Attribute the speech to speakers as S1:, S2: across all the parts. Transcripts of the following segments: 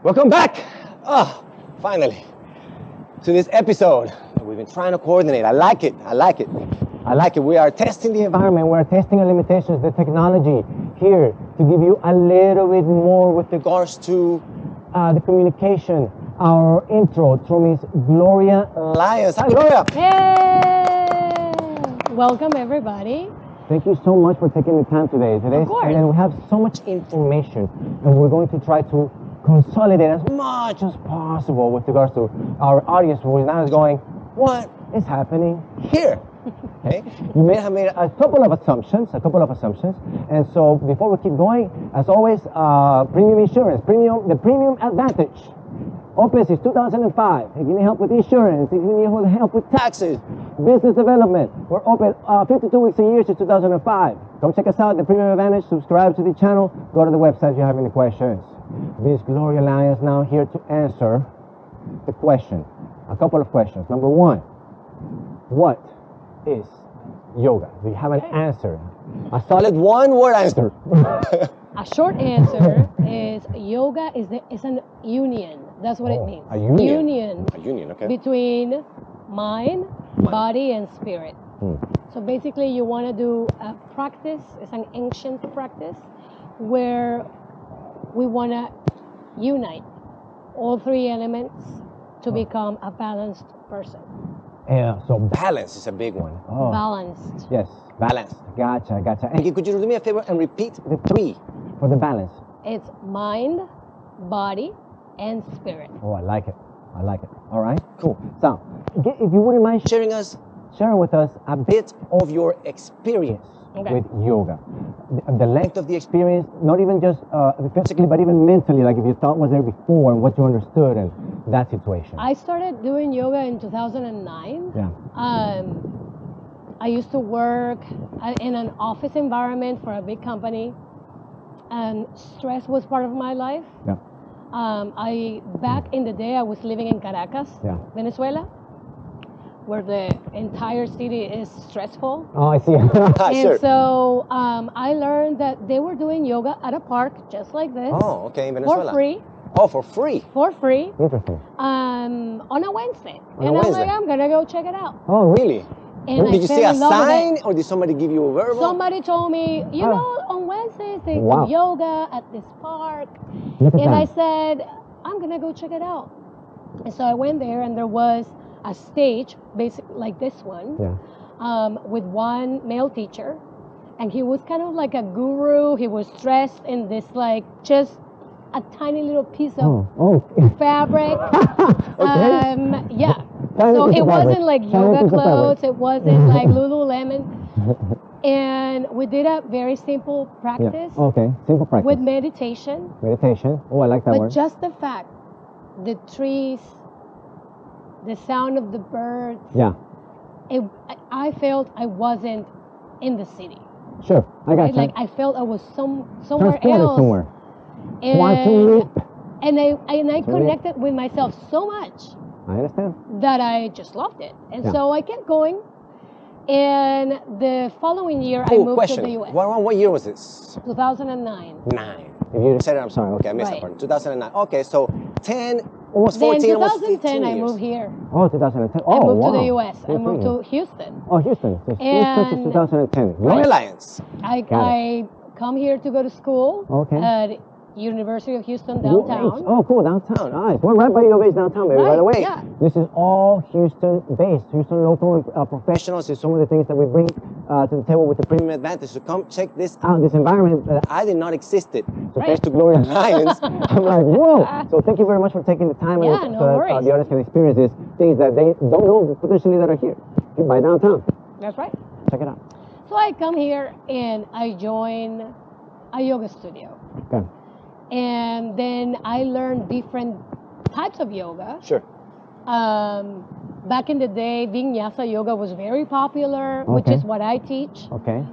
S1: Welcome back! Oh, finally, to this episode. We've been trying to coordinate. I like it. We are testing the environment. We're testing the limitations, the technology here to give you a little bit more with regards to the communication. Our intro through Miss Gloria Lyons. Hi, Gloria!
S2: Hey! Welcome, everybody.
S1: Thank you so much for taking the time today.
S2: Of course.
S1: And we have so much information, and we're going to try to consolidate as much as possible with regards to our audience who is now going, what is happening here? Okay, you may have made a couple of assumptions, and so before we keep going, as always, premium insurance, the premium advantage. Open since 2005. If you need help with insurance, if you need help with taxes, business development, we're open 52 weeks a year since 2005. Come check us out, the Premium Advantage. Subscribe to the channel. Go to the website if you have any questions. Miss Gloria Lyons now here to answer the question. A couple of questions. Number one, what is yoga? Do you have an answer? A solid one-word answer.
S2: A short answer is yoga is an union. That's what it means.
S1: A union.
S2: Union.
S1: A union, okay.
S2: Between mind, body, and spirit. So basically, you want to do a practice. It's an ancient practice where we want to unite all three elements to become a balanced person.
S1: Yeah, so balance is a big one. Oh.
S2: Balanced.
S1: Yes, balanced. Gotcha. And could you do me a favor and repeat the three for the balance?
S2: It's mind, body, and spirit.
S1: Oh, I like it. All right, cool. So, if you wouldn't mind sharing with us a bit of your experience with yoga. The length of the experience, not even just physically, but even mentally, like if your thought was there before and what you understood and that situation.
S2: I started doing yoga in 2009.
S1: Yeah.
S2: I used to work in an office environment for a big company, and stress was part of my life.
S1: Yeah.
S2: Back in the day, I was living in Caracas, Venezuela, where the entire city is stressful.
S1: Oh, I see.
S2: And so I learned that they were doing yoga at a park just like this.
S1: Oh, okay, in Venezuela.
S2: For free.
S1: Oh, for free?
S2: For free.
S1: Interesting.
S2: On a Wednesday.
S1: I'm
S2: like, I'm going to go check it out.
S1: Oh, really?
S2: And
S1: did you see a sign or did somebody give you a verbal?
S2: Somebody told me, you know, on Wednesdays they do yoga at this park. And I said, I'm going to go check it out. And so I went there and there was a stage, basically like this one, with one male teacher. And he was kind of like a guru. He was dressed in this like just a tiny little piece of fabric. So it wasn't like yoga clothes. It wasn't like Lululemon. And we did a very simple practice.
S1: Yeah. Okay, simple practice.
S2: With meditation.
S1: Meditation. Oh, I like that word.
S2: But just the fact, the trees, the sound of the birds.
S1: Yeah.
S2: I felt I wasn't in the city.
S1: Sure, I got you.
S2: Like I felt I was somewhere else.
S1: Somewhere.
S2: And I connected with myself so much.
S1: I understand.
S2: That I just loved it. And so I kept going. And the following year, I moved to the U.S.
S1: What year was this?
S2: 2009.
S1: If you said it, I'm sorry. Okay, I missed that part. 2009. Okay, so 10, almost 14,
S2: then 2010,
S1: almost 15
S2: I
S1: years.
S2: moved here.
S1: Oh, 2010.
S2: I moved to the U.S. I moved to Houston.
S1: Oh, Houston. So Houston to 2010. Gloria Lyons.
S2: I come here to go to school at University of Houston downtown.
S1: Oh, cool, downtown. Nice. We're right by your base downtown, baby. By the way, this is all Houston-based. Houston local professionals is some of the things that we bring to the table with the Premium Advantage. So come check this out, this environment that I did not existed. So thanks to Gloria Lyons, I'm like, whoa. So thank you very much for taking the time
S2: no
S1: so
S2: worries.
S1: that the audience can experience these things that they don't know potentially that are here by downtown.
S2: That's right.
S1: Check it out.
S2: So I come here and I join a yoga studio.
S1: Okay.
S2: And then I learned different types of yoga.
S1: Sure.
S2: Back in the day, Vinyasa yoga was very popular, which is what I teach.
S1: Okay.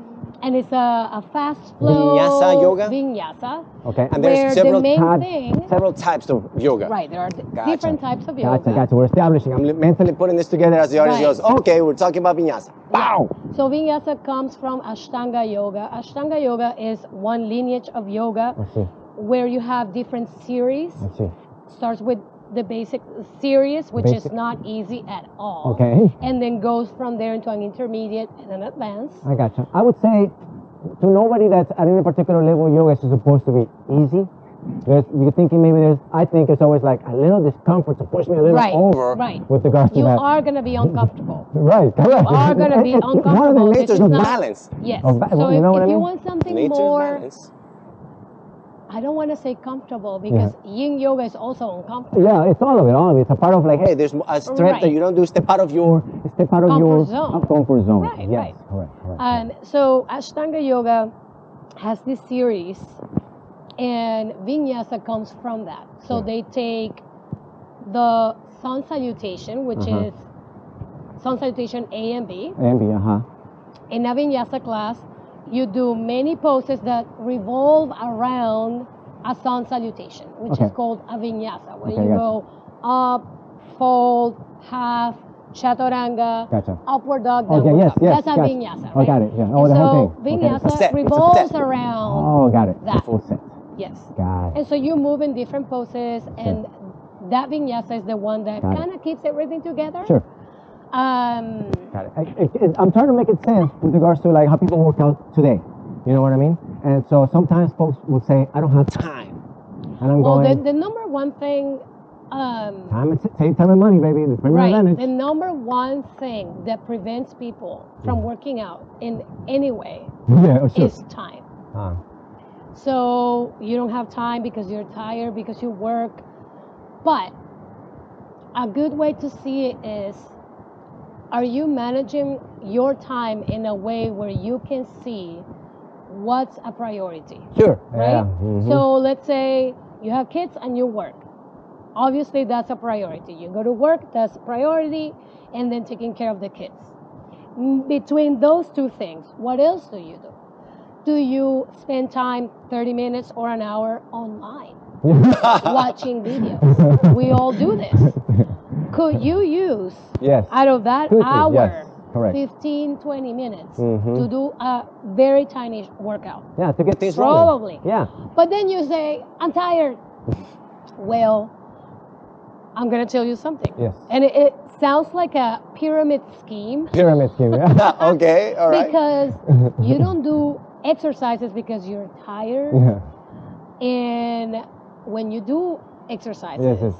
S2: And it's a fast flow.
S1: Vinyasa yoga?
S2: Vinyasa.
S1: Okay. And there's several
S2: the
S1: types of yoga.
S2: Right. There are different types of yoga.
S1: Gotcha. We're establishing. I'm mentally putting this together as the audience goes, okay, we're talking about Vinyasa. Wow.
S2: So Vinyasa comes from Ashtanga yoga. Ashtanga yoga is one lineage of yoga where you have different series.
S1: I see.
S2: starts with the basic series, which is not easy at all.
S1: Okay.
S2: And then goes from there into an intermediate and an advanced.
S1: I gotcha. I would say to nobody that's at any particular level, yoga is supposed to be easy. You're thinking maybe I think it's always like a little discomfort to push me a little over with regards to
S2: that.
S1: You
S2: are going to be uncomfortable.
S1: Right, correct.
S2: You are going to be uncomfortable.
S1: One of the natures of balance.
S2: Yes.
S1: So
S2: you know
S1: if
S2: you want something more, I don't want to say comfortable because yin yoga is also uncomfortable.
S1: Yeah, it's all of it. It's a part of like, hey, there's a stretch that you don't do. Step out of your comfort zone.
S2: Right,
S1: yes, correct.
S2: And so Ashtanga yoga has this series, and vinyasa comes from that. So they take the sun salutation, which is sun salutation A and B.
S1: A and B,
S2: In a vinyasa class, you do many poses that revolve around a sun salutation, which is called a vinyasa, where you go up, fold, half, chaturanga, upward dog, downward dog. That's a vinyasa, right?
S1: Oh, got it. Yeah.
S2: Oh, so vinyasa revolves around.
S1: Oh, got it.
S2: That.
S1: Full set.
S2: Yes.
S1: Got it.
S2: And so you move in different poses, and that vinyasa is the one that kind of keeps everything together.
S1: Sure. Got it. I'm trying to make it sense with regards to like how people work out today. You know what I mean? And so sometimes folks will say, "I don't have time," and I'm going.
S2: The number one thing.
S1: Save time and money, baby.
S2: Right. The number one thing that prevents people from working out in any way is time. So you don't have time because you're tired, because you work. But a good way to see it is, are you managing your time in a way where you can see what's a priority?
S1: Sure.
S2: Right?
S1: Yeah. Mm-hmm.
S2: So let's say you have kids and you work. Obviously, that's a priority. You go to work, that's a priority, and then taking care of the kids. Between those two things, what else do you do? Do you spend time, 30 minutes or an hour online watching videos? We all do this. Could you use out of that hour 15, 20 minutes to do a very tiny workout?
S1: Yeah, to get things
S2: rolling.
S1: Probably. Yeah.
S2: But then you say, I'm tired. Well, I'm going to tell you something.
S1: Yes.
S2: And it sounds like a pyramid scheme.
S1: Pyramid scheme, yeah. Okay, all right.
S2: Because you don't do exercises because you're tired.
S1: Yeah.
S2: And when you do exercises,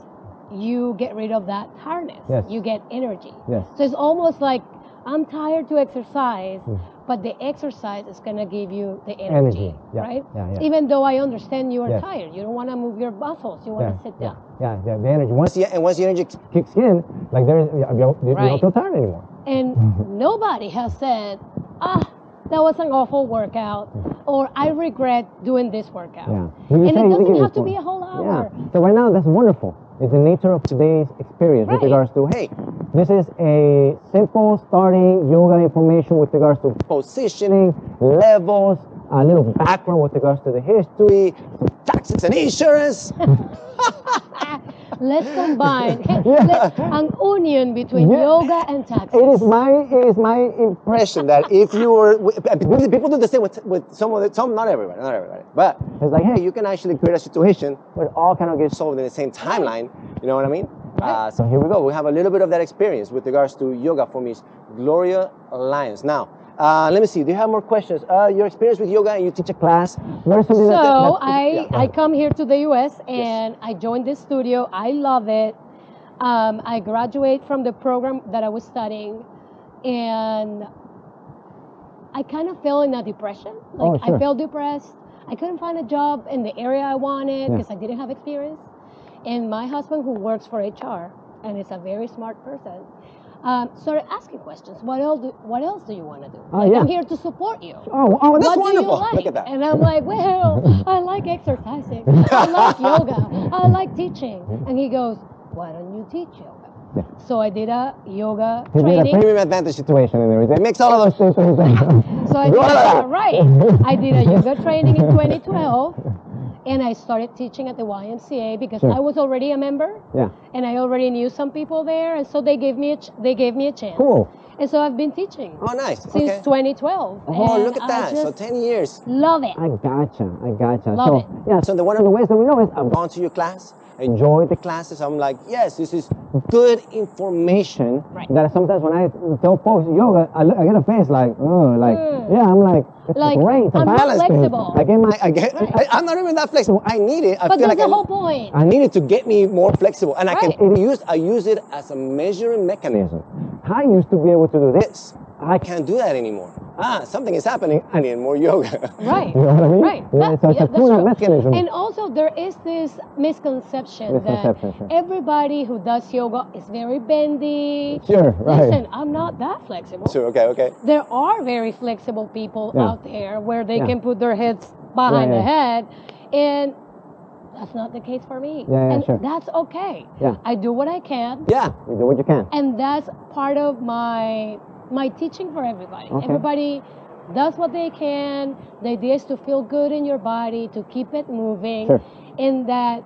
S2: you get rid of that tiredness.
S1: Yes.
S2: You get energy.
S1: Yes.
S2: So it's almost like I'm tired to exercise, but the exercise is going to give you the energy. Right?
S1: Yeah.
S2: Even though I understand you are tired. You don't want to move your muscles. You want to sit down.
S1: Yeah, the energy. Once the energy kicks in, like you don't feel tired anymore.
S2: And nobody has said, that was an awful workout, or I regret doing this workout.
S1: Yeah.
S2: And it doesn't have to be a whole hour.
S1: Yeah. So right now, that's wonderful. It's the nature of today's experience with regards to, hey, this is a simple starting yoga information with regards to positioning, levels, a little background with regards to the history, taxes and insurance.
S2: Let's combine an onion between yoga and taxes.
S1: It is my impression that if you were, people do the same with some, not everybody, but it's like, hey, you can actually create a situation where it all kind of gets solved in the same timeline. You know what I mean? Right. So here we go. We have a little bit of that experience with regards to yoga for Miss Gloria Lyons. Now, let me see. Do you have more questions? Your experience with yoga, and you teach a class. What is something
S2: I come here to the U.S. and I joined this studio. I love it. I graduate from the program that I was studying, and I kind of fell in a depression. I felt depressed. I couldn't find a job in the area I wanted because I didn't have experience. And my husband, who works for HR and is a very smart person, started asking questions. What else do you want to do? I'm here to support you.
S1: Oh, that's
S2: what
S1: wonderful.
S2: Do you like?
S1: Look at that.
S2: And I'm like, well, I like exercising. I like yoga. I like teaching. And he goes, why don't you teach yoga? Yeah. So I did a yoga training.
S1: Did a premium advantage situation and everything. It makes all of those things.
S2: So I did a yoga training in 2012. And I started teaching at the YMCA because I was already a member. Yeah. And I already knew some people there, and so they gave me a chance.
S1: Cool.
S2: And so I've been teaching.
S1: Oh, nice.
S2: Since 2012.
S1: Oh, look at that. So 10 years.
S2: Love it.
S1: I gotcha.
S2: Love it.
S1: Yeah, so one of the ways that we know is I've gone to your class. enjoy the classes. I'm like, yes, this is good information.
S2: Right.
S1: That sometimes when I tell folks yoga, I get a face like, oh, yeah, I'm like, it's great. It's a balance thing. I'm not even that flexible. I need it.
S2: But that's the whole point.
S1: I need it to get me more flexible, and I use it as a measuring mechanism. I used to be able to do this. I can't do that anymore. Something is happening. I need more yoga.
S2: Right.
S1: You know what I mean?
S2: Right.
S1: Yeah, so it's a cool mechanism.
S2: And also there is this misconception that everybody who does yoga is very bendy.
S1: Sure, right.
S2: Listen, I'm not that flexible.
S1: Sure, okay.
S2: There are very flexible people out there where they can put their heads behind the head, and that's not the case for me. And that's okay. Yeah. I do what I can.
S1: Yeah, you do what you can.
S2: And that's part of my teaching for everybody. Okay. Everybody does what they can. The idea is to feel good in your body, to keep it moving, and that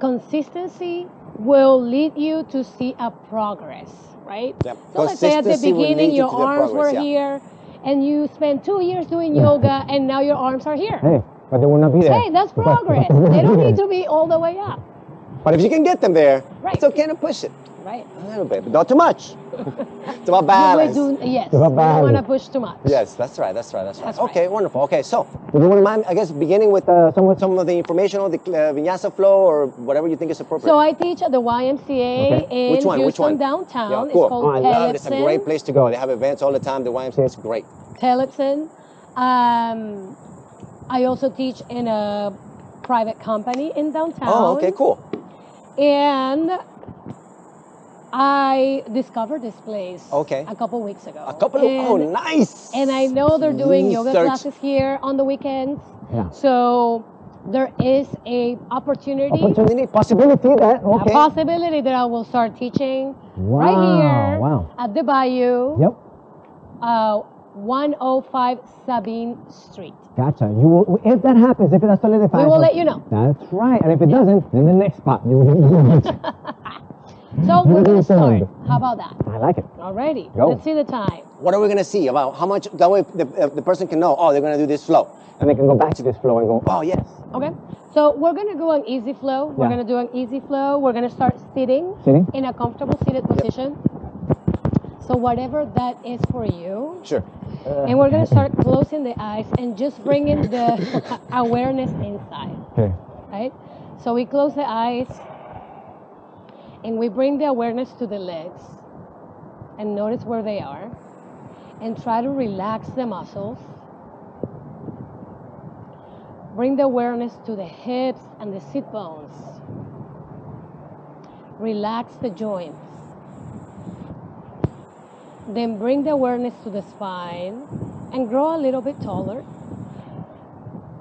S2: consistency will lead you to see a progress, right? Yep. So let's say at the beginning your arms were here, and you spent 2 years doing yoga, and now your arms are here.
S1: Hey, but they will not be there.
S2: Hey, that's progress. They don't need to be all the way up.
S1: But if you can get them there, it's okay to push it.
S2: Right.
S1: A little bit, but not too much. It's about balance.
S2: Yes. You don't want to push too much.
S1: Yes, that's right. Okay, wonderful. Okay, so would you want to mind, I guess, beginning with some of the information on the vinyasa flow or whatever you think is appropriate?
S2: So I teach at the YMCA in Houston downtown. Yeah, cool. It's called
S1: I love it. It's a great place to go. They have events all the time. The YMCA is great.
S2: Tellefson. I also teach in a private company in downtown.
S1: Oh, okay, cool.
S2: And I discovered this place a couple weeks ago.
S1: Nice!
S2: And I know they're doing yoga classes here on the weekends. Yeah. So there is a possibility that I will start teaching right here at the Bayou.
S1: Yep.
S2: 105 Sabine Street.
S1: Gotcha. You will, if that happens, if it solidifies,
S2: we will let you know.
S1: That's right. And if it doesn't, then the next spot you will do it.
S2: So we're going to start. How about that?
S1: I like it.
S2: Alrighty. Go. Let's see the time.
S1: What are we going to see about how much? That way the person can know, oh, they're going to do this flow. And they can go back to this flow and go, oh, yes.
S2: Okay. So we're going to go an easy flow. We're going to do an easy flow. We're going to start sitting in a comfortable seated position. So whatever that is for you.
S1: Sure.
S2: And we're going to start closing the eyes and just bringing the awareness inside. Okay. Right? So we close the eyes and we bring the awareness to the legs and notice where they are and try to relax the muscles. Bring the awareness to the hips and the sit bones. Relax the joints. Then bring the awareness to the spine and grow a little bit taller.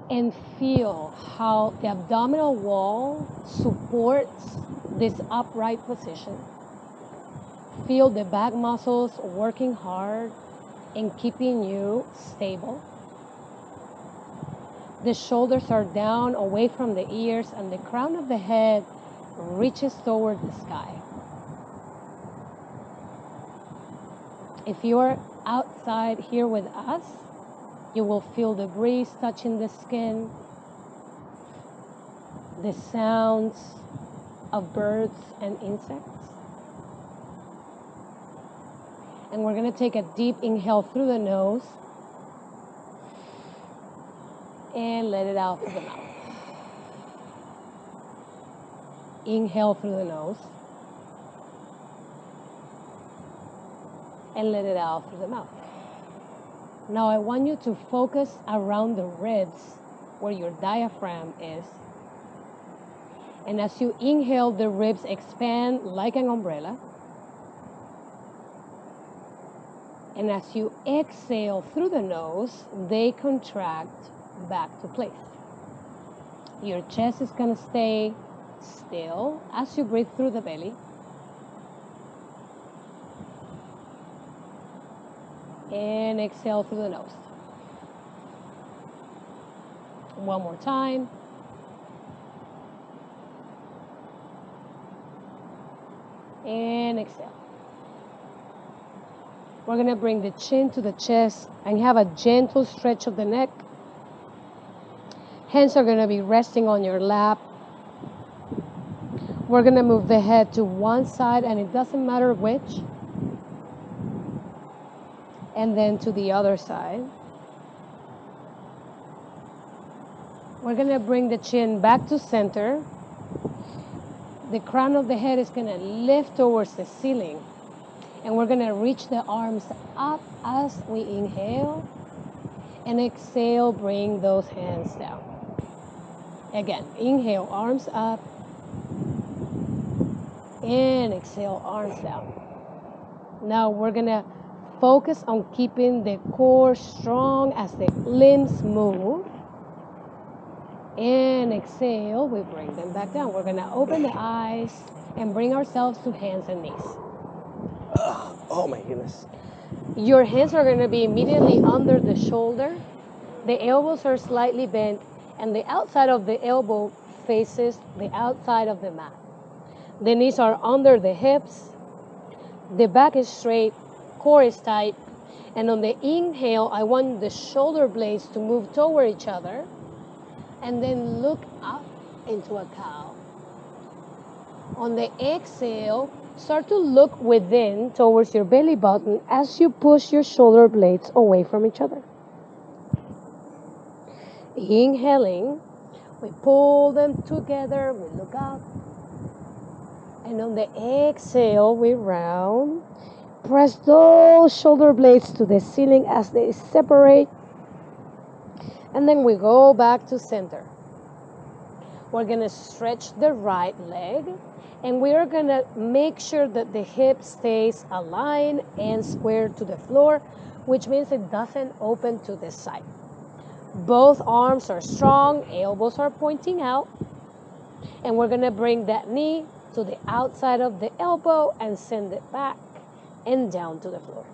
S2: And feel how the abdominal wall supports this upright position. Feel the back muscles working hard and keeping you stable. The shoulders are down away from the ears and the crown of the head reaches toward the sky. If you are outside here with us, you will feel the breeze touching the skin, the sounds of birds and insects. And we're going to take a deep inhale through the nose and let it out through the mouth. Inhale through the nose and let it out through the mouth. Now I want you to focus around the ribs where your diaphragm is. And as you inhale, the ribs expand like an umbrella. And as you exhale through the nose, they contract back to place. Your chest is going to stay still as you breathe through the belly. And exhale through the nose. One more time. And exhale. We're going to bring the chin to the chest and have a gentle stretch of the neck. Hands are going to be resting on your lap. We're going to move the head to one side, and it doesn't matter which. And then to the other side. We're going to bring the chin back to center. The crown of the head is going to lift towards the ceiling. And we're going to reach the arms up as we inhale. And exhale, bring those hands down. Again, inhale, arms up. And exhale, arms down. Now we're going to focus on keeping the core strong as the limbs move. And exhale, we bring them back down. We're going to open the eyes and bring ourselves to hands and knees.
S1: Oh my goodness.
S2: Your hands are going to be immediately under the shoulder. The elbows are slightly bent, and the outside of the elbow faces the outside of the mat. The knees are under the hips. The back is straight, core is tight. And on the inhale, I want the shoulder blades to move toward each other. And then look up into a cow. On the exhale, start to look within towards your belly button as you push your shoulder blades away from each other. Inhaling, we pull them together, we look up. And on the exhale, we round. Press those shoulder blades to the ceiling as they separate. And then we go back to center. We're going to stretch the right leg. And we are going to make sure that the hip stays aligned and square to the floor, which means it doesn't open to the side. Both arms are strong, elbows are pointing out. And we're going to bring that knee to the outside of the elbow and send it back and down to the floor.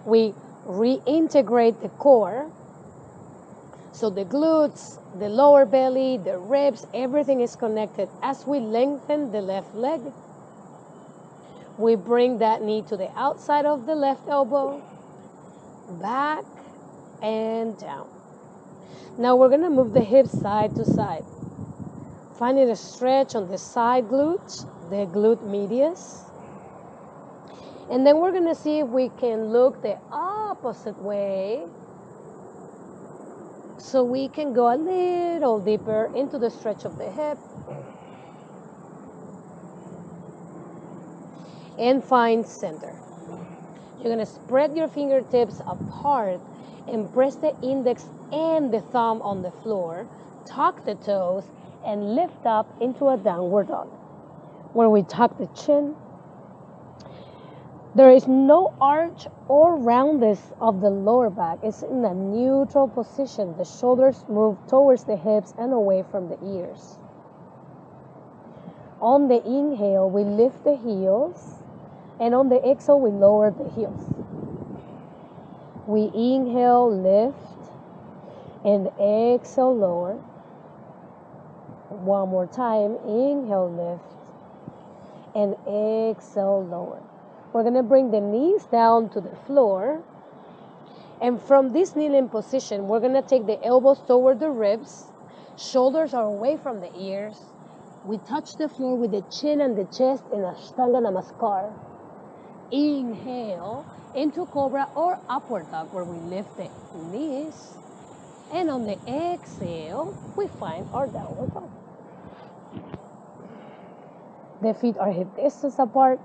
S2: We reintegrate the core. So the glutes, the lower belly, the ribs, everything is connected. As we lengthen the left leg, we bring that knee to the outside of the left elbow, back and down. Now we're going to move the hips side to side. Finding a stretch on the side glutes, the glute medius. And then we're going to see if we can look the opposite way. So we can go a little deeper into the stretch of the hip. And find center. You're going to spread your fingertips apart and press the index and the thumb on the floor. Tuck the toes and lift up into a downward dog, where we tuck the chin. There is no arch or roundness of the lower back. It's in a neutral position. The shoulders move towards the hips and away from the ears. On the inhale, we lift the heels. And on the exhale, we lower the heels. We inhale, lift, and exhale, lower. One more time, inhale, lift, and exhale, lower. We're going to bring the knees down to the floor. And from this kneeling position, we're going to take the elbows toward the ribs. Shoulders are away from the ears. We touch the floor with the chin and the chest in Ashtanga Namaskar. Inhale into Cobra or Upward Dog, where we lift the knees. And on the exhale, we find our Downward Dog. The feet are hip distance apart.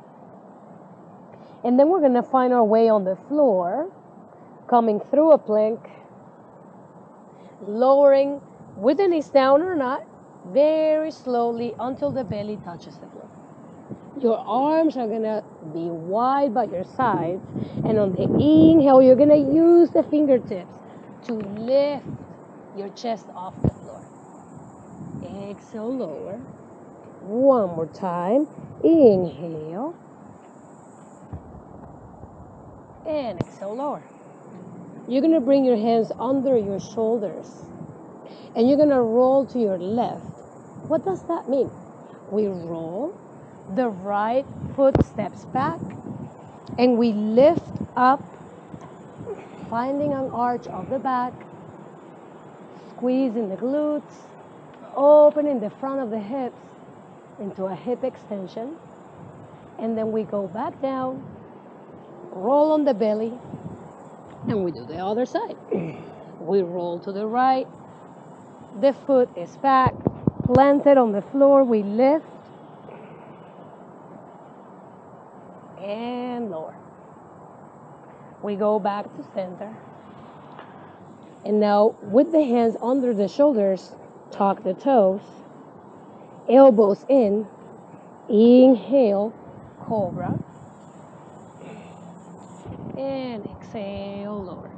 S2: And then we're going to find our way on the floor, coming through a plank, lowering with the knees down or not, very slowly until the belly touches the floor. Your arms are going to be wide by your sides. And on the inhale, you're going to use the fingertips to lift your chest off the floor. Exhale, lower. One more time. Inhale. And exhale, lower. You're going to bring your hands under your shoulders. And you're going to roll to your left. What does that mean? We roll. The right foot steps back. And we lift up, finding an arch of the back. Squeezing the glutes. Opening the front of the hips. into a hip extension. And then we go back down, roll on the belly, and we do the other side. We roll to the right, the foot is back, planted on the floor, we lift, and lower. We go back to center. And now with the hands under the shoulders, tuck the toes, elbows in, inhale, cobra, and exhale, lower.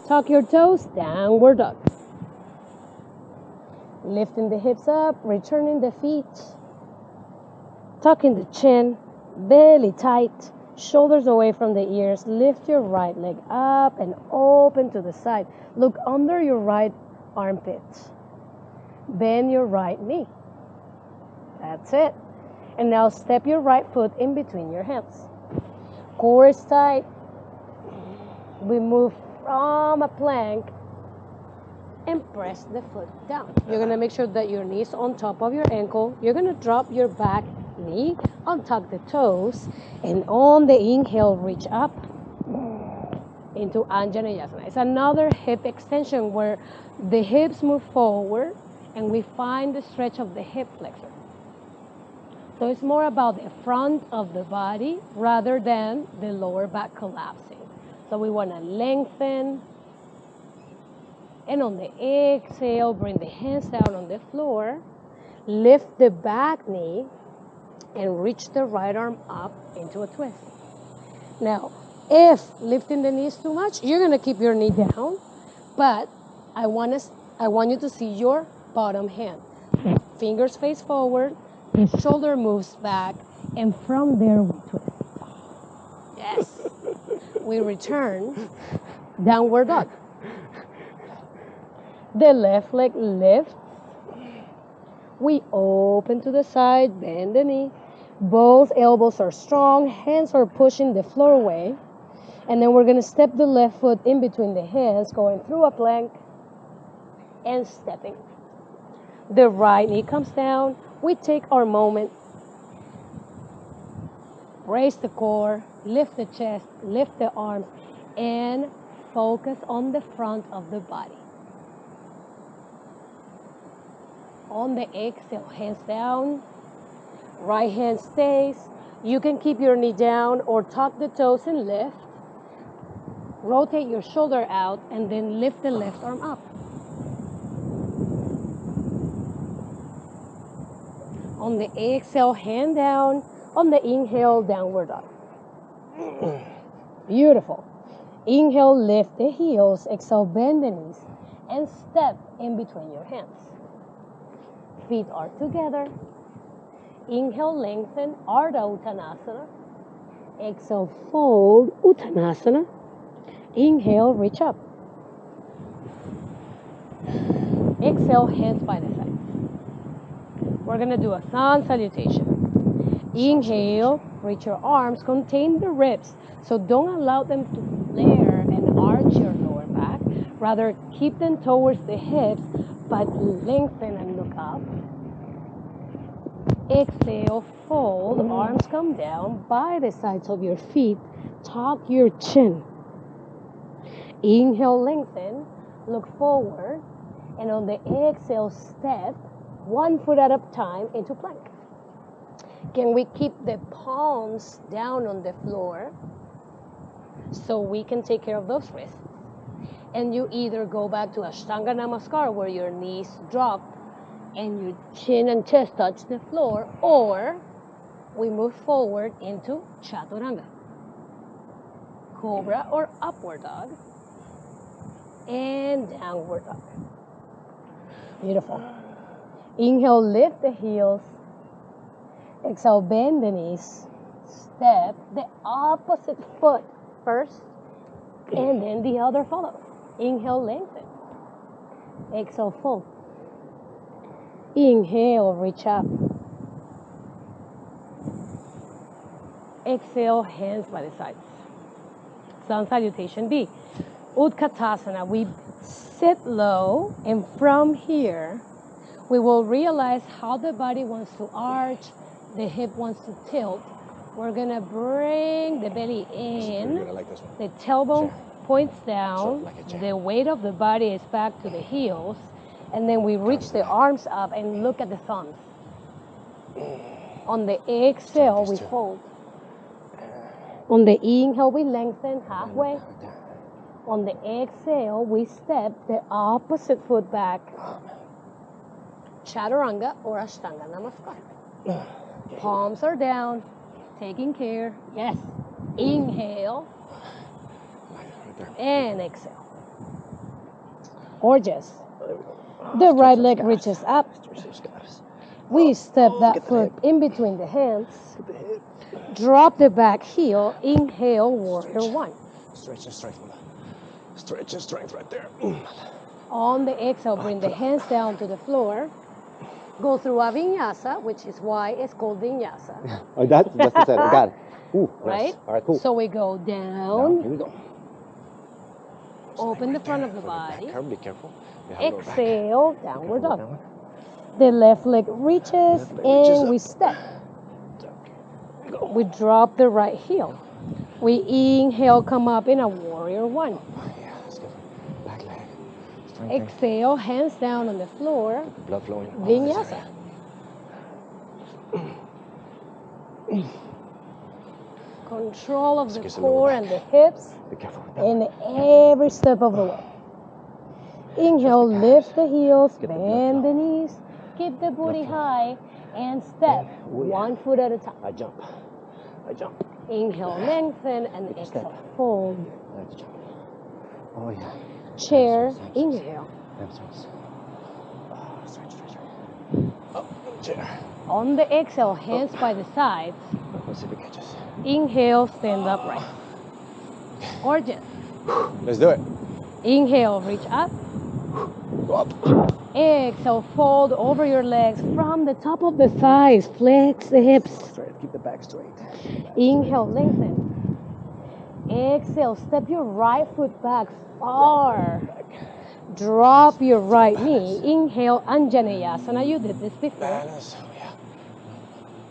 S2: Tuck your toes, downward dog. Lifting the hips up, returning the feet, tucking the chin, belly tight, shoulders away from the ears. Lift your right leg up and open to the side. Look under your right armpit. Bend your right knee. That's it. And now step your right foot in between your hands. Core is tight. We move from a plank and press the foot down. You're going to make sure that your knee's on top of your ankle. You're going to drop your back knee, untuck the toes, and on the inhale, reach up into Anjaneyasana. It's another hip extension where the hips move forward and we find the stretch of the hip flexor. So it's more about the front of the body rather than the lower back collapsing. So we want to lengthen. And on the exhale, bring the hands down on the floor. Lift the back knee and reach the right arm up into a twist. Now, if lifting the knees too much, you're going to keep your knee down. But I want you to see your bottom hand. Fingers face forward. The shoulder moves back, and from there we twist. Yes. We return, downward dog. The left leg lifts. We open to the side, bend the knee. Both elbows are strong, hands are pushing the floor away. And then we're going to step the left foot in between the hands, going through a plank and stepping. The right knee comes down. We take our moment, raise the core, lift the chest, lift the arms, and focus on the front of the body. On the exhale, hands down, right hand stays. You can keep your knee down or tuck the toes and lift. Rotate your shoulder out and then lift the left arm up. On the exhale, hand down. On the inhale, downward dog. Beautiful. Inhale, lift the heels. Exhale, bend the knees and step in between your hands. Feet are together. Inhale, lengthen, Ardha Uttanasana. Exhale, fold, Uttanasana. Inhale, reach up. Exhale, hands by the sides. We're going to do a sun salutation. Inhale, reach your arms, contain the ribs. So don't allow them to flare and arch your lower back. Rather, keep them towards the hips, but lengthen and look up. Exhale, fold, arms come down by the sides of your feet. Tuck your chin. Inhale, lengthen, look forward, and on the exhale, step one foot at a time into plank. Can we keep the palms down on the floor so we can take care of those wrists? And you either go back to Ashtanga Namaskar where your knees drop and your chin and chest touch the floor, or we move forward into Chaturanga, Cobra or upward dog, and downward dog. Beautiful. Inhale, lift the heels. Exhale, bend the knees. Step the opposite foot first, and then the other follows. Inhale, lengthen. Exhale, fold. Inhale, reach up. Exhale, hands by the sides. Sun salutation B. Utkatasana. We sit low, and from here, We will realize how the body wants to arch, the hip wants to tilt. We're gonna bring the belly in,
S1: like this one.
S2: the tailbone points down,
S1: Sort of like a jab.
S2: the weight of the body is back to the heels, and then we reach the arms up and look at the thumbs. On the exhale, we fold. On the inhale, we lengthen halfway. On the exhale, we step the opposite foot back. Chaturanga or Ashtanga Namaskar. Palms are down, taking care. Yes. Inhale and exhale. Gorgeous. The right leg reaches up. We step that foot in between the hands. Drop the back heel. Inhale, warrior one.
S1: Stretch and strength. Stretch and strength right there.
S2: On the exhale, bring the hands down to the floor. Go through a vinyasa, which is why it's called vinyasa.
S1: Oh, that's it. Got it. Ooh,
S2: right?
S1: Nice. All right, cool.
S2: So we go down.
S1: Here we go.
S2: Open the front of the body.
S1: Be careful.
S2: Exhale, downward dog. The left leg reaches and we step. We drop the right heel. We inhale, come up in a warrior one.
S1: Yeah, let's go. Back leg.
S2: Exhale, hands down on the floor.
S1: Blood flowing.
S2: Vinyasa. Control of the core and the hips
S1: Be careful.
S2: in every step of the way. Inhale, lift the heels, bend the knees, keep the booty high, and step one foot at a time.
S1: I jump.
S2: Inhale, lengthen, and exhale, fold.
S1: I like to jump. Oh, yeah.
S2: Chair, inhale.
S1: Stretch. Up, chair.
S2: On the exhale, hands by the sides.
S1: Let's see if it catches.
S2: Inhale, stand upright. Gorgeous.
S1: Let's do it.
S2: Inhale, reach up.
S1: Go up.
S2: Exhale, fold over your legs from the top of the thighs. Flex the hips.
S1: Straight. Keep the back straight.
S2: Inhale, lengthen. Exhale, step your right foot back far. Drop your right knee. Inhale, Anjaneyasana. You did this before.
S1: Balance. Oh, yeah.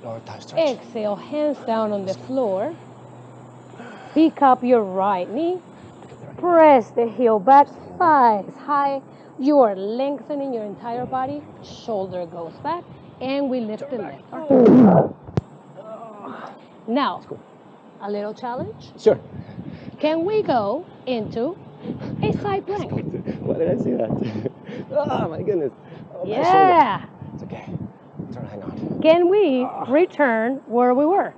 S1: Lower thigh stretch.
S2: Exhale, hands down on the floor. Pick up your right knee. Press the heel back, thighs high. You are lengthening your entire body. Shoulder goes back, and we lift the left arm. Now, a little challenge.
S1: Sure.
S2: Can we go into a side plank?
S1: Why did I see that? Oh, my goodness. Oh,
S2: Yeah.
S1: It's okay. Hang on.
S2: Can we return where we were?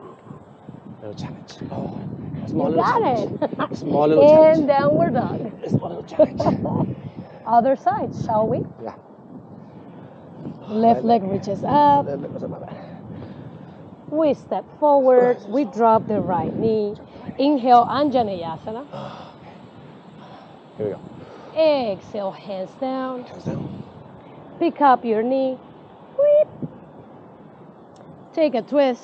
S1: Little challenge. Oh, a small
S2: You
S1: little
S2: got
S1: challenge.
S2: it.
S1: A small little challenge.
S2: And downward dog.
S1: A small little challenge.
S2: Other side, shall we?
S1: Yeah.
S2: Left leg reaches up. We step forward. We drop the right knee. Inhale, Anjaneyasana.
S1: Here we go.
S2: Exhale, hands down.
S1: Hands down.
S2: Pick up your knee. Whip. Take a twist.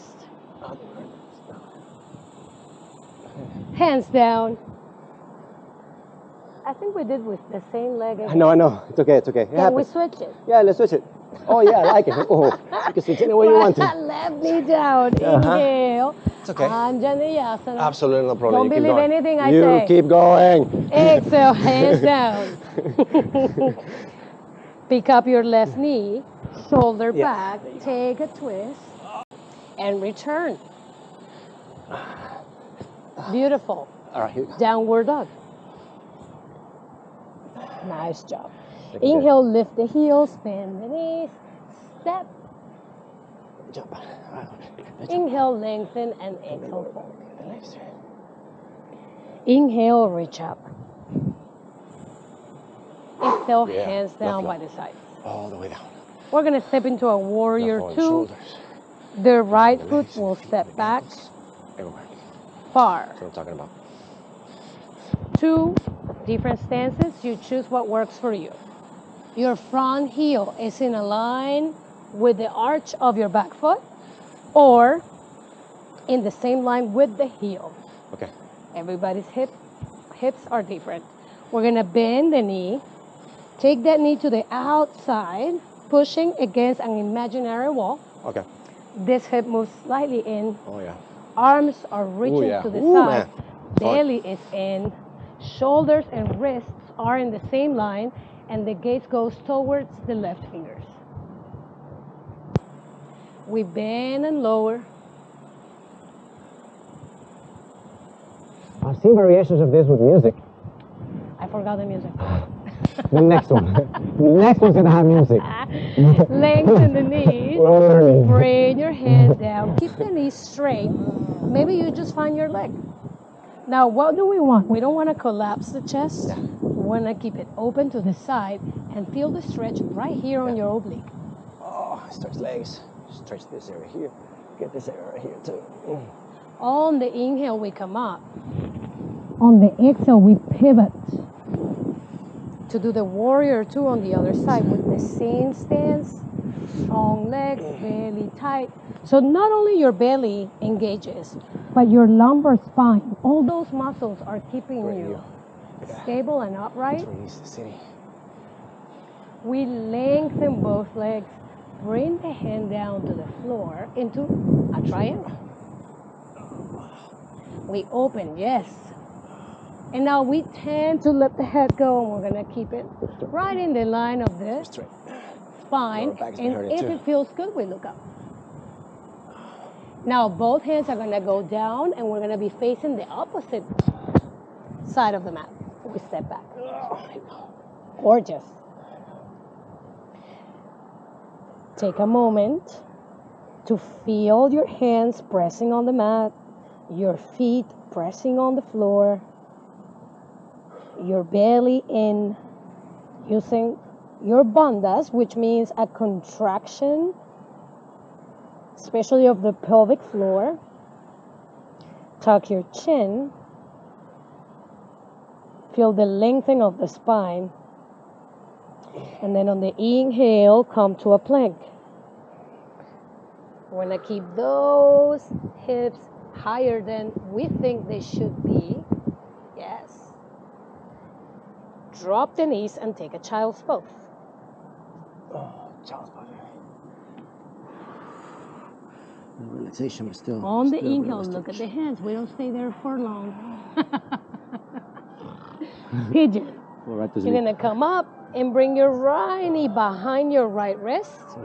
S2: Hands down. I think we did with the same leg again.
S1: I know. It's okay.
S2: Can we switch it?
S1: Yeah, let's switch it. Oh, yeah, I like it. Oh, you can switch any way you want to.
S2: Left knee down. Inhale.
S1: It's okay.
S2: Anjaneyasana.
S1: Absolutely no problem.
S2: Don't believe anything I
S1: you
S2: say.
S1: You keep going.
S2: Exhale, hands down. Pick up your left knee, shoulder back, take a twist, and return. Beautiful.
S1: All right, here we go.
S2: Downward dog. Nice job. Inhale, lift the heels, bend the knees, step.
S1: Jump.
S2: Inhale, lengthen, and exhale, fold. Inhale, reach up. Exhale, hands down by the sides.
S1: All the way down.
S2: We're going to step into a warrior two. The right foot will step back
S1: Everywhere.
S2: far.
S1: That's what I'm talking about.
S2: Two different stances. You choose what works for you. Your front heel is in a line with the arch of your back foot or in the same line with the heel.
S1: Okay.
S2: Everybody's hips are different. We're going to bend the knee. Take that knee to the outside. pushing against an imaginary wall.
S1: Okay.
S2: This hip moves slightly in.
S1: Oh, yeah.
S2: Arms are reaching to the side.
S1: Man.
S2: Belly is in. Shoulders and wrists are in the same line, and the gaze goes towards the left fingers. We bend and lower.
S1: I've seen variations of this with music.
S2: I forgot the music.
S1: The next one. The next one's going to have music.
S2: Lengthen the knees.
S1: We're all learning.
S2: Bring your hands down. Keep the knees straight. Maybe you just find your leg. Now, what do we want? We don't want to collapse the chest.
S1: Yeah.
S2: We want to keep it open to the side and feel the stretch right here on your oblique.
S1: Oh, stretch legs. Stretch this area here. Get this area right here too.
S2: On the inhale, we come up. On the exhale, we pivot to do the warrior two on the other side with the same stance. Strong legs, belly tight. So not only your belly engages, but your lumbar spine, all those muscles are keeping you stable and upright.
S1: Release the city.
S2: We lengthen both legs. Bring the hand down to the floor into a triangle. We open, yes. And now we tend to let the head go, and we're going to keep it right in the line of the spine. And if it feels good, we look up. Now both hands are going to go down, and we're going to be facing the opposite side of the mat. We step back. Gorgeous. Take a moment to feel your hands pressing on the mat, your feet pressing on the floor, your belly in, using your bandhas, which means a contraction, especially of the pelvic floor. Tuck your chin. Feel the lengthening of the spine. And then on the inhale, come to a plank. We're going to keep those hips higher than we think they should be. Yes. Drop the knees and take a child's pose.
S1: Child's pose. Relaxation, but still.
S2: On the inhale, look at the hands. We don't stay there for long. Pigeon. You're going to come up and bring your right knee behind your right wrist.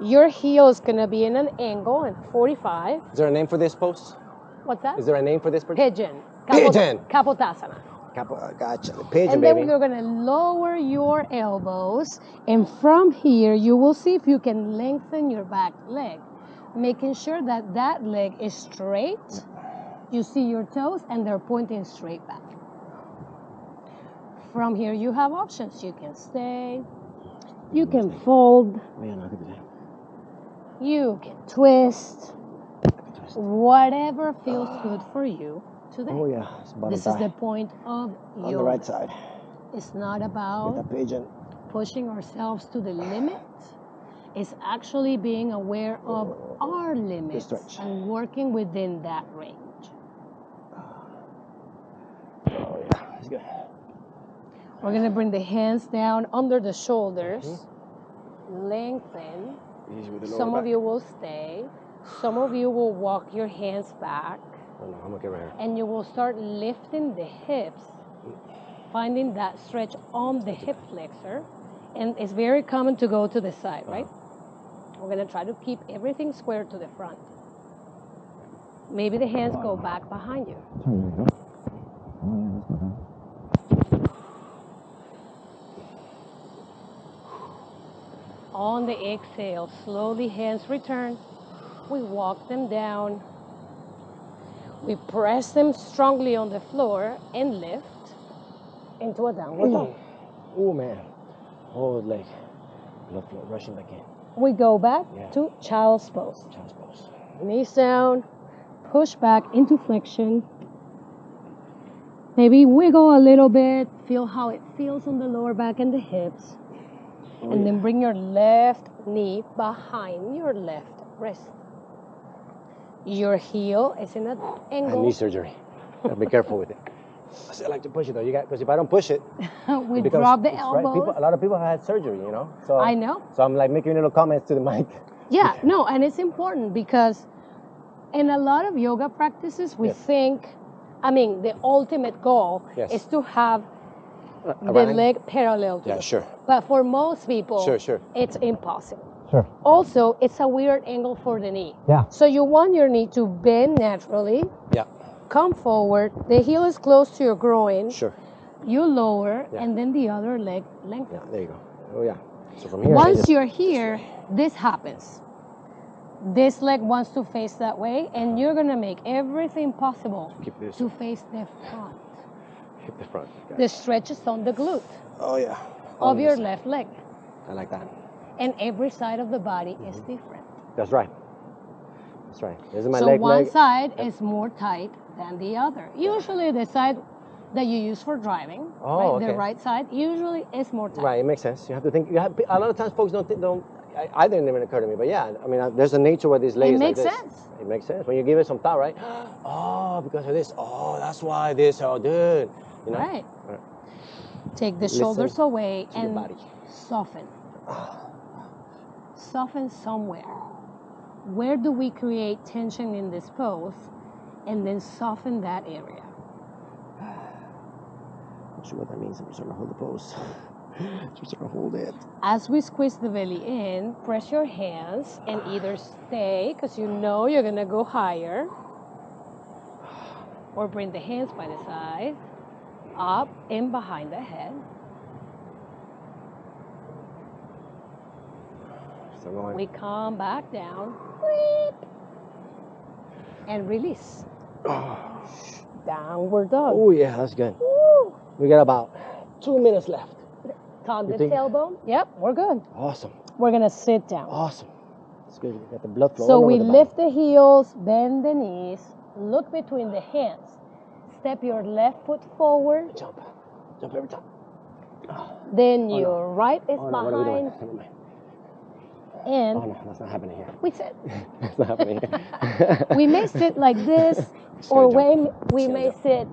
S2: Your heel is going to be in an angle at 45.
S1: Is there a name for this pose?
S2: What's that?
S1: Is there a name for this pose?
S2: Pigeon.
S1: Pigeon.
S2: Kapotasana.
S1: Gotcha. The pigeon,
S2: and then you're going to lower your elbows. And from here, you will see if you can lengthen your back leg, making sure that that leg is straight. You see your toes, and they're pointing straight back. From here, you have options. You can stay. You can fold. You can twist. Whatever feels good for you today.
S1: Oh, yeah.
S2: This is the point of yoga.
S1: On the right side.
S2: It's not about
S1: Get that pigeon.
S2: pushing ourselves to the limit. It's actually being aware of our limits and working within that range.
S1: Oh, yeah. That's good.
S2: We're going to bring the hands down under the shoulders. Lengthen. Some of you will stay. Some of you will walk your hands back.
S1: Oh, no, I'm okay right here.
S2: And you will start lifting the hips, finding that stretch on the hip flexor. And it's very common to go to the side, right? We're going to try to keep everything square to the front. Maybe the hands go back behind you. On the exhale, slowly hands return. We walk them down. We press them strongly on the floor and lift into a downward dog.
S1: Oh, man. Hold leg. Blood flow rushing back in.
S2: We go back to child's pose.
S1: Child's pose.
S2: Knees down. Push back into flexion. Maybe wiggle a little bit. Feel how it feels on the lower back and the hips. And then bring your left knee behind your left wrist. Your heel is in an angle.
S1: Knee surgery. Gotta be careful with it. I still like to push it though. Because if I don't push it,
S2: we drop the elbow.
S1: Right. A lot of people have had surgery, you know. So
S2: I know.
S1: So I'm like making little comments to the mic.
S2: Yeah, no, and it's important because in a lot of yoga practices, we think, I mean, the ultimate goal is to have the leg parallel to the
S1: sure.
S2: But for most people,
S1: sure.
S2: It's impossible.
S1: Sure.
S2: Also, it's a weird angle for the knee.
S1: Yeah.
S2: So you want your knee to bend naturally.
S1: Yeah.
S2: Come forward. The heel is close to your groin.
S1: Sure.
S2: You lower, and then the other leg lengthens.
S1: Yeah, there you go. Oh, yeah. So from here,
S2: once you're here, this happens. This leg wants to face that way, and you're going to make everything possible to face the front.
S1: Hit the front.
S2: The stretch is on the glute.
S1: Oh, yeah.
S2: Of your left leg.
S1: I like that.
S2: And every side of the body is different.
S1: That's right. That's right. This is my
S2: so
S1: leg.
S2: One side is more tight than the other. Usually the side that you use for driving, the right side, usually is more tight.
S1: Right, it makes sense. You have to think. A lot of times folks don't. I didn't even occur to me, but yeah, I mean, there's a nature where these legs.
S2: It makes
S1: like
S2: sense.
S1: It makes sense when you give it some thought, right? Oh, because of this. Oh, that's why this. Oh, dude. You know?
S2: Right. Take the shoulders away and soften. Soften somewhere. Where do we create tension in this pose? And then soften that area.
S1: Not sure what that means. I'm just trying to hold the pose. Just trying to hold it.
S2: As we squeeze the belly in, press your hands and either stay, because you know you're going to go higher, or bring the hands by the side, up and behind the head. We come back down, and release. Downward dog.
S1: Oh yeah, that's good.
S2: Woo.
S1: We got about 2 minutes left.
S2: Tug the tailbone. Yep, we're good.
S1: Awesome.
S2: We're gonna sit down.
S1: Awesome. It's good. You got the blood flow.
S2: So we lift the heels, bend the knees, look between the hands. Step your left foot forward.
S1: Jump every time.
S2: Then your right is behind.
S1: What are we doing? Never mind.
S2: And
S1: no, that's not happening here.
S2: We sit.
S1: That's not happening here.
S2: We may sit like this, or we may sit.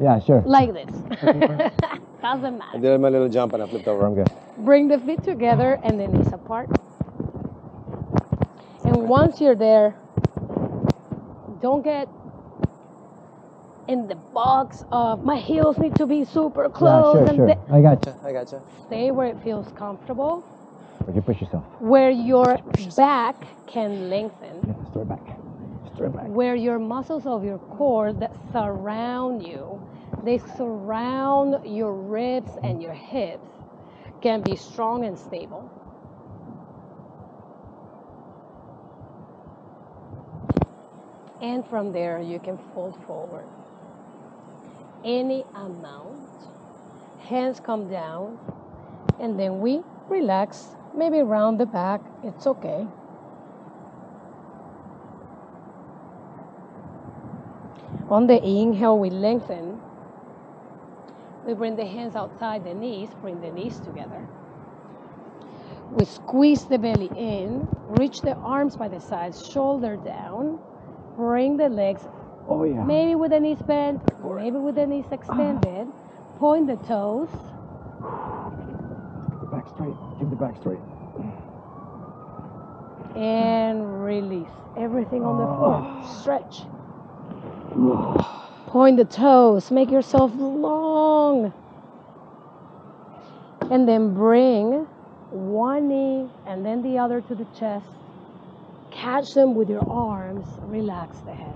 S1: Yeah, sure.
S2: Like this. Doesn't matter.
S1: I did my little jump and I flipped over. I'm good.
S2: Bring the feet together and the knees apart. And once you're there, don't get in the box of my heels need to be super close.
S1: Yeah, sure. I gotcha.
S2: Stay where it feels comfortable.
S1: Where you push yourself.
S2: Where your back can lengthen.
S1: Yeah, straight back.
S2: Where your muscles of your core that surround you, they surround your ribs and your hips, can be strong and stable. And from there, you can fold forward. Any amount. Hands come down, and then we relax, maybe round the back, it's okay. On the inhale, we lengthen. We bring the hands outside the knees, bring the knees together. We squeeze the belly in, reach the arms by the sides, shoulder down, bring the legs, maybe with the knees bent, maybe with the knees extended, point the toes.
S1: Keep the back straight.
S2: And release everything on the floor, stretch. Point the toes, make yourself long. And then bring one knee and then the other to the chest. Catch them with your arms, relax the head.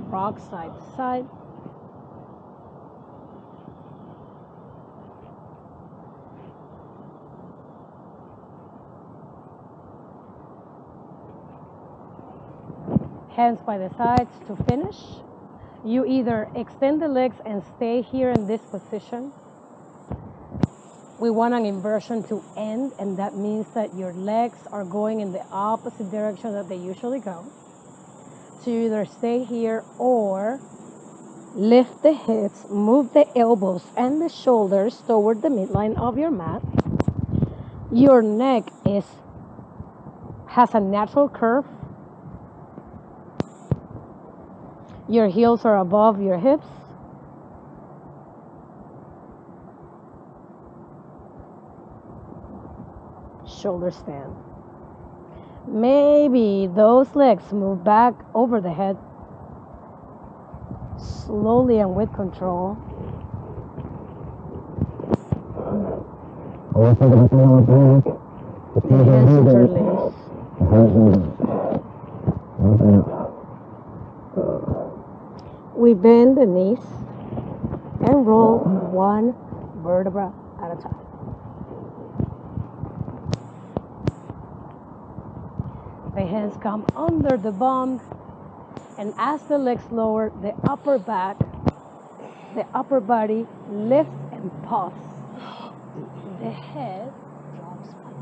S2: Rock side to side. Hands by the sides to finish. You either extend the legs and stay here in this position. We want an inversion to end, and that means that your legs are going in the opposite direction that they usually go. So you either stay here or lift the hips, move the elbows and the shoulders toward the midline of your mat. Your neck has a natural curve. Your heels are above your hips. Shoulder stand. Maybe those legs move back over the head. Slowly and with control. The hands interlace. We bend the knees and roll one vertebra at a time. The hands come under the bum, and as the legs lower, the upper back, the upper body lifts and puffs. The head drops back.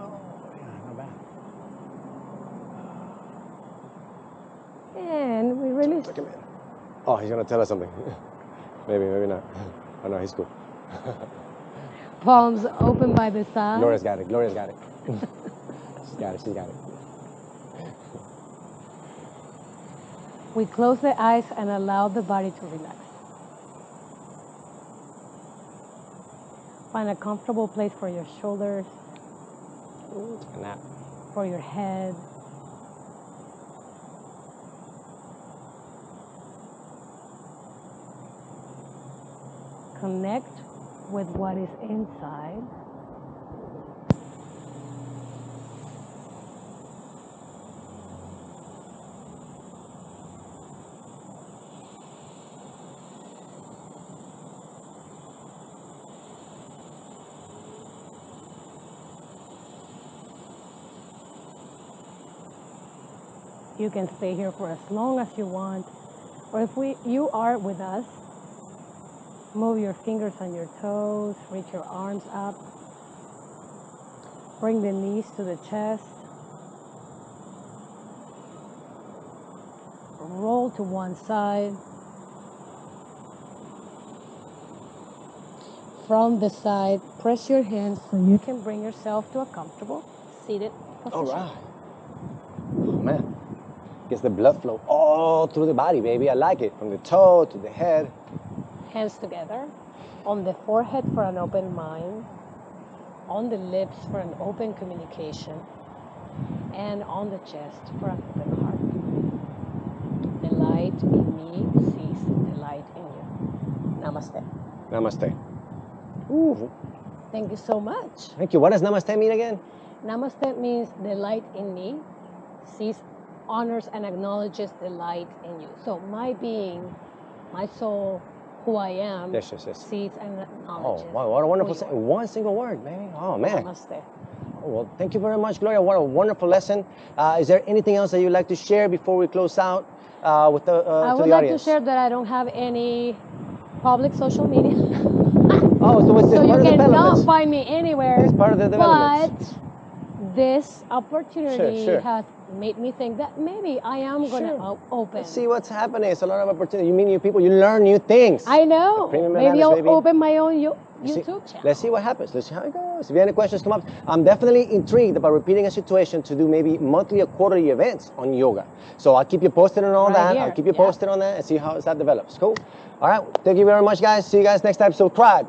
S1: Oh, yeah, not bad.
S2: And we release.
S1: Oh, he's gonna tell us something. Maybe not. Oh no, he's cool.
S2: Palms open by the side.
S1: Gloria's got it. She's got it.
S2: We close the eyes and allow the body to relax. Find a comfortable place for your shoulders, for your head. Connect with what is inside. You can stay here for as long as you want, or if you are with us, move your fingers on your toes, reach your arms up, bring the knees to the chest, roll to one side, from the side, press your hands so you can bring yourself to a comfortable seated position.
S1: All right. Oh man. Gets the blood flow all through the body, baby. I like it. From the toe to the head.
S2: Hands together. On the forehead for an open mind. On the lips for an open communication. And on the chest for an open heart. The light in me sees the light in you. Namaste.
S1: Namaste. Ooh.
S2: Thank you so much.
S1: Thank you. What does namaste mean again?
S2: Namaste means the light in me sees, honors, and acknowledges the light in you. So my being, my soul, who I am,
S1: yes.
S2: sees and acknowledges.
S1: Oh, wow, what a wonderful one single word, baby. Oh, man.
S2: Namaste.
S1: Oh, well, thank you very much, Gloria. What a wonderful lesson. Is there anything else that you'd like to share before we close out with the
S2: I would like to share that I don't have any public social media.
S1: Oh, so it's
S2: so
S1: part of the development.
S2: You cannot find me anywhere.
S1: It's part of the development.
S2: But this opportunity has made me think that maybe I am going to open.
S1: Let's see what's happening. It's a lot of opportunity. You meet new people. You learn new things.
S2: I know. Maybe I'll open my own YouTube channel.
S1: Let's see what happens. Let's see how it goes. If you have any questions, come up. I'm definitely intrigued about repeating a situation to do maybe monthly or quarterly events on yoga. So I'll keep you posted on all that. I'll keep you posted on that and see how that develops. Cool. All right. Thank you very much, guys. See you guys next time. Subscribe.